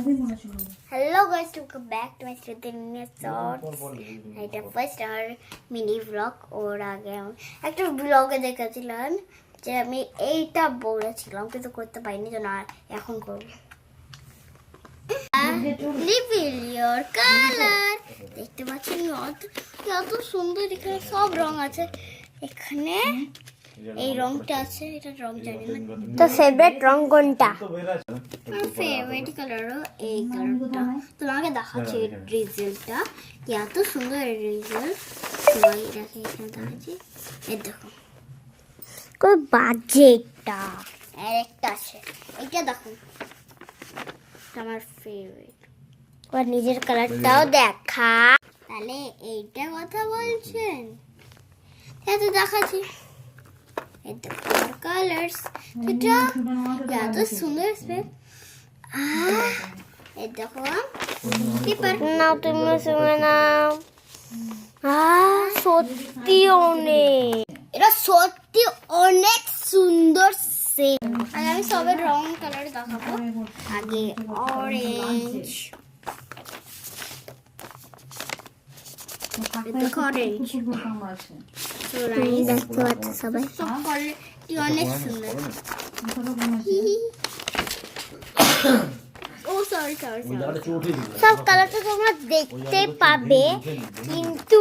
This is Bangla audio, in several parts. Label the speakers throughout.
Speaker 1: Hello guys, welcome back to my channel shorts. এটা ফার্স্ট আর মিনি ব্লগ। ওর আগে আমি একটা ব্লগে দেখেছিলাম যে আমি এইটা বলেছিলাম কিন্তু করতে পারিনি, জন্য এখন করব। Reveal your colour. দেখতে পাচ্ছেন কত সুন্দর, এখানে সব রং আছে। এখানে এই রংটা আছে, এটা রং জানি না। তো ফেভারিট রং কোনটা? ফেভারিট কালারও এই কালারটা। তোমাকে দেখাচ্ছি রেজাল্টটা, এত সুন্দর রেজাল্ট। তোমাকে দেখে এখানে দেখাচ্ছি, এই দেখো কই বাজেটটা। আর একটা আছে, এটা দেখো, আমার ফেভারিট। আর নিজের কালারটাও দেখা। তাহলে এইটা কথা বলছেন, এত দেখাচ্ছি। কালার্স এটা এত সুন্দর স্প্রে। এই দেখো পেপার নাও, তুমি শুনে নাও। সত্যি অনেক, এটা সত্যি অনেক সুন্দর সেট। আর আমি সবের রং কালার দেখাবো। আগে অরেঞ্জ, দেখো অরেঞ্জ, দেখতে পাচ্ছ সবাই, সব কোয়ালিটি অনেক সুন্দর। ও সরি সব কালারটা তোমরা দেখতে পাবে, কিন্তু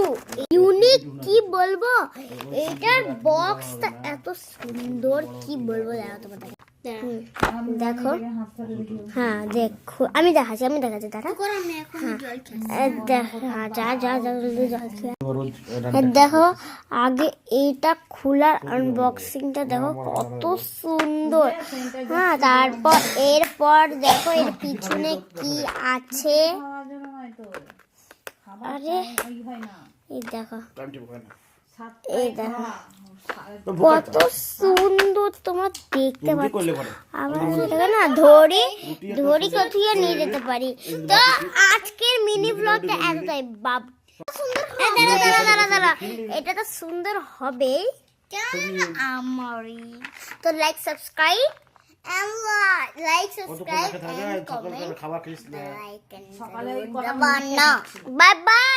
Speaker 1: ইউনিক কি বলবো, এটার বক্সটা এত সুন্দর, কি বলবো দেখো তোমাদের। দেখো, হ্যাঁ দেখো, আমি দেখাচ্ছি দাদা। দেখো আগে এইটা খোলার আনবক্সিংটা দেখো কত সুন্দর। হ্যাঁ, তারপর এরপর দেখো এর পিছনে কি আছে। আরে এই দেখো, কত সুন্দর তোমরা দেখতে পাচ্ছ। আমরা সেটাকে না ধরি কোথায় নিয়ে যেতে পারি। তো আজকের মিনি ব্লগটা এতটাই। দাঁড়া, এটা তো সুন্দর হবে আমারই। তো লাইক সাবস্ক্রাইব বাই বাই।